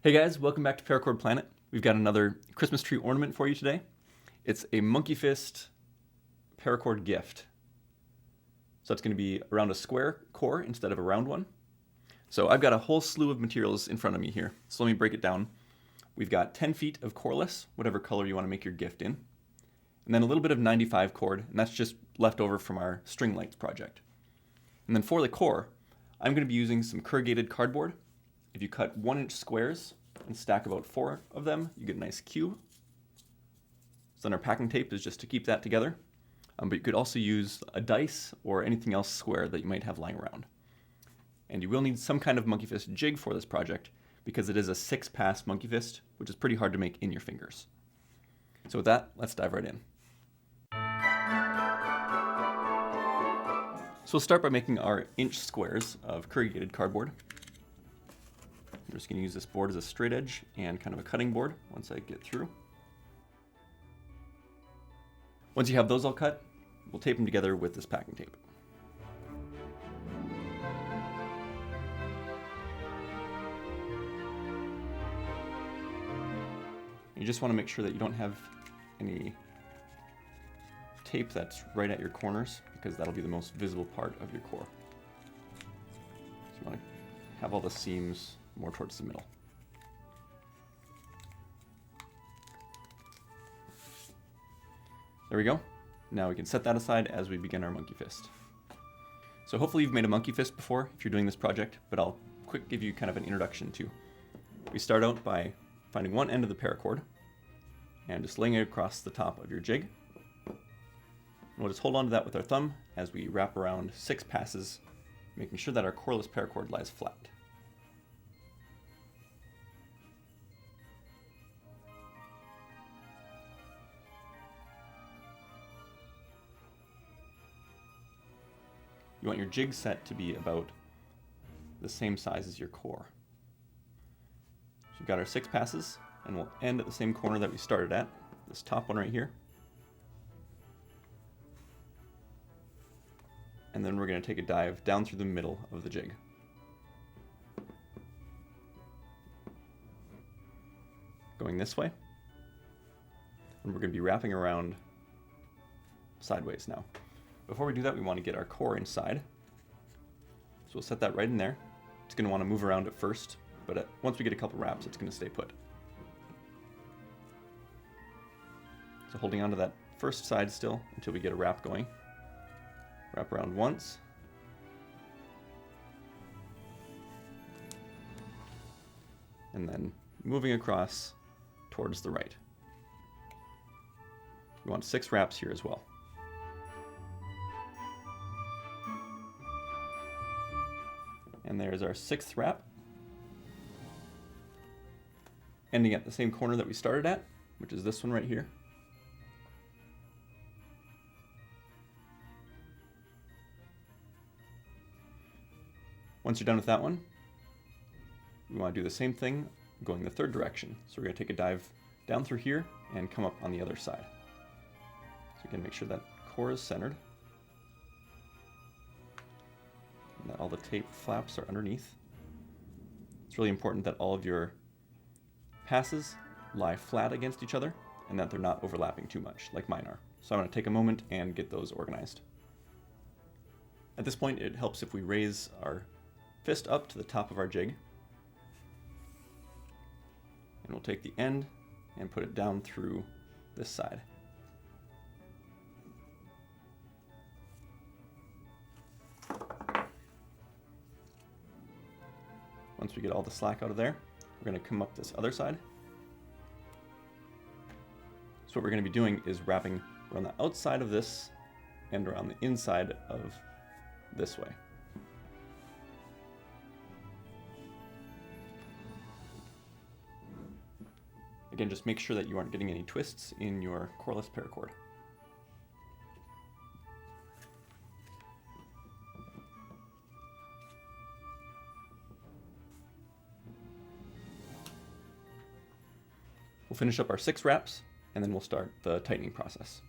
Hey guys, welcome back to Paracord Planet. We've got another Christmas tree ornament for you today. It's a monkey fist paracord gift. So it's going to be around a square core instead of a round one. So I've got a whole slew of materials in front of me here. So let me break it down. We've got 10 feet of coreless, whatever color you want to make your gift in. And then a little bit of 95 cord, and that's just left over from our string lights project. And then for the core, I'm going to be using some corrugated cardboard. If you cut 1-inch squares and stack about 4 of them, you get a nice cube. So then our packing tape is just to keep that together. But you could also use a dice or anything else square that you might have lying around. And you will need some kind of monkey fist jig for this project because it is a 6-pass monkey fist, which is pretty hard to make in your fingers. So with that, let's dive right in. So we'll start by making our inch squares of corrugated cardboard. I'm just going to use this board as a straight edge and kind of a cutting board once I get through. Once you have those all cut, we'll tape them together with this packing tape. You just want to make sure that you don't have any tape that's right at your corners, because that'll be the most visible part of your core. So you want to have all the seams more towards the middle. There we go. Now we can set that aside as we begin our monkey fist. So hopefully you've made a monkey fist before if you're doing this project, but I'll quick give you kind of an introduction too. We start out by finding one end of the paracord and just laying it across the top of your jig. We'll just hold on to that with our thumb as we wrap around 6 passes, making sure that our coreless paracord lies flat. You want your jig set to be about the same size as your core. So we've got our 6 passes, and we'll end at the same corner that we started at, this top one right here. And then we're going to take a dive down through the middle of the jig. Going this way. And we're going to be wrapping around sideways now. Before we do that, we want to get our core inside. So we'll set that right in there. It's going to want to move around at first, but once we get a couple wraps, it's going to stay put. So holding onto that first side still until we get a wrap going. Wrap around once. And then moving across towards the right. We want 6 wraps here as well. And there's our 6th wrap. Ending at the same corner that we started at, which is this one right here. Once you're done with that one, we want to do the same thing going the 3rd direction. So we're going to take a dive down through here and come up on the other side. So again, make sure that core is centered and that all the tape flaps are underneath. It's really important that all of your passes lie flat against each other and that they're not overlapping too much, like mine are. So I'm going to take a moment and get those organized. At this point, it helps if we raise our fist up to the top of our jig. And we'll take the end and put it down through this side. Once we get all the slack out of there, we're going to come up this other side. So what we're going to be doing is wrapping around the outside of this and around the inside of this way. Again, just make sure that you aren't getting any twists in your coreless paracord. We'll finish up our 6 wraps, and then we'll start the tightening process.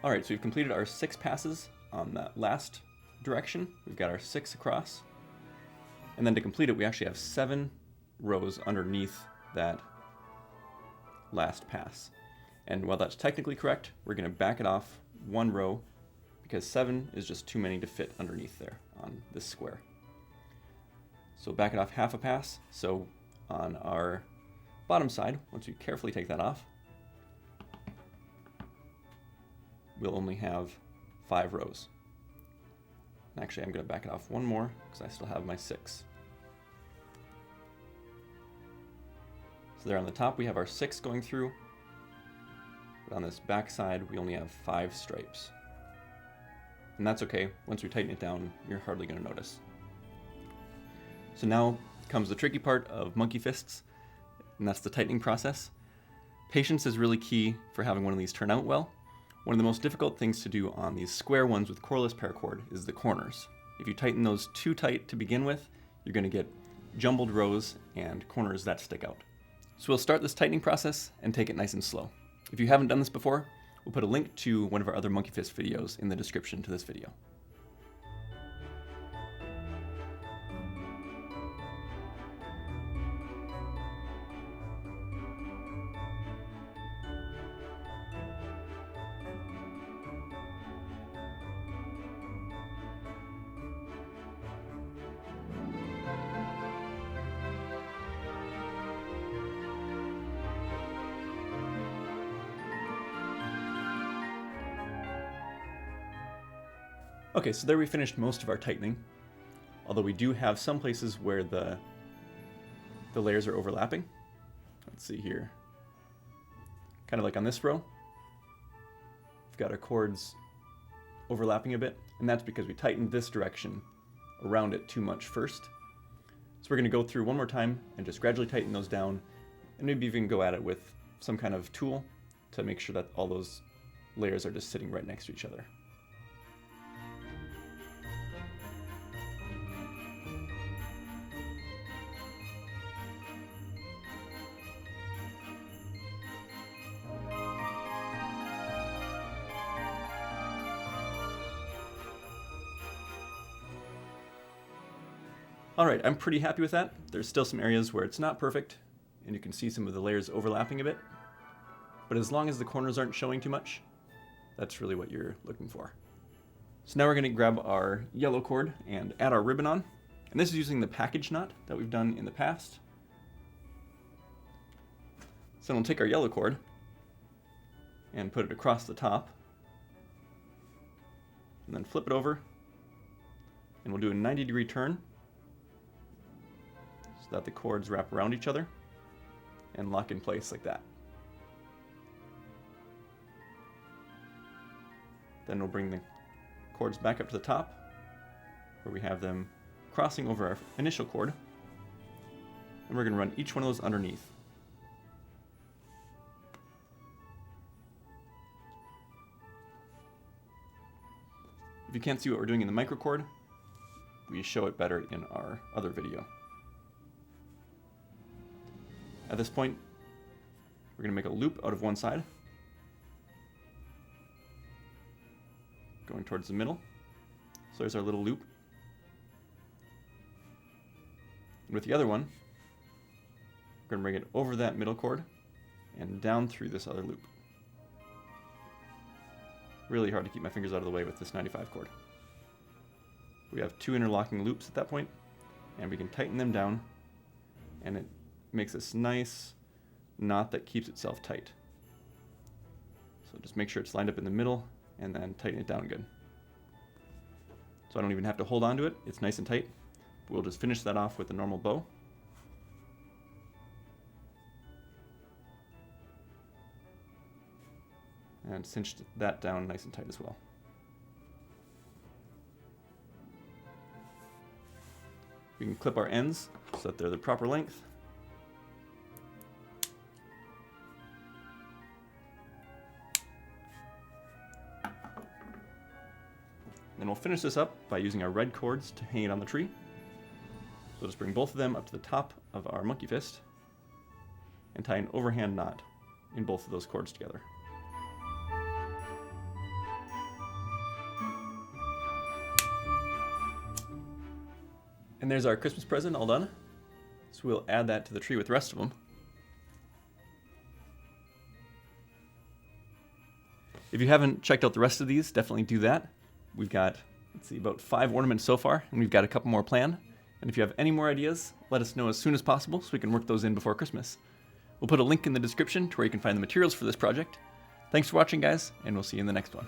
All right, so we've completed our 6 passes on that last direction. We've got our 6 across. And then to complete it, we actually have 7 rows underneath that last pass. And while that's technically correct, we're going to back it off 1 row because 7 is just too many to fit underneath there on this square. So back it off half a pass. So on our bottom side, once we carefully take that off, we'll only have 5 rows. Actually, I'm going to back it off 1 more because I still have my 6. So there on the top we have our 6 going through, but on this back side we only have 5 stripes. And that's okay. Once we tighten it down, you're hardly going to notice. So now comes the tricky part of monkey fists, and that's the tightening process. Patience is really key for having one of these turn out well. One of the most difficult things to do on these square ones with coreless paracord is the corners. If you tighten those too tight to begin with, you're going to get jumbled rows and corners that stick out. So we'll start this tightening process and take it nice and slow. If you haven't done this before, we'll put a link to one of our other monkey fist videos in the description to this video. Okay, so there we finished most of our tightening, although we do have some places where the layers are overlapping. Let's see here. Kind of like on this row. We've got our cords overlapping a bit, and that's because we tightened this direction around it too much first. So we're going to go through one more time and just gradually tighten those down, and maybe even go at it with some kind of tool to make sure that all those layers are just sitting right next to each other. Alright, I'm pretty happy with that. There's still some areas where it's not perfect, and you can see some of the layers overlapping a bit. But as long as the corners aren't showing too much, that's really what you're looking for. So now we're going to grab our yellow cord and add our ribbon on. And this is using the package knot that we've done in the past. So then we'll take our yellow cord and put it across the top. And then flip it over. And we'll do a 90-degree turn, so that the cords wrap around each other and lock in place like that. Then we'll bring the cords back up to the top, where we have them crossing over our initial cord, and we're going to run each one of those underneath. If you can't see what we're doing in the microcord, we show it better in our other video. At this point, we're going to make a loop out of one side, going towards the middle. So there's our little loop. And with the other one, we're going to bring it over that middle cord and down through this other loop. Really hard to keep my fingers out of the way with this 95 cord. We have 2 interlocking loops at that point, and we can tighten them down, and it makes this nice knot that keeps itself tight. So just make sure it's lined up in the middle, and then tighten it down good. So I don't even have to hold on to it, it's nice and tight. We'll just finish that off with a normal bow. And cinch that down nice and tight as well. We can clip our ends so that they're the proper length. Then we'll finish this up by using our red cords to hang it on the tree. So just bring both of them up to the top of our monkey fist and tie an overhand knot in both of those cords together. And there's our Christmas present all done. So we'll add that to the tree with the rest of them. If you haven't checked out the rest of these, definitely do that. We've got, let's see, about 5 ornaments so far, and we've got a couple more planned. And if you have any more ideas, let us know as soon as possible so we can work those in before Christmas. We'll put a link in the description to where you can find the materials for this project. Thanks for watching, guys, and we'll see you in the next one.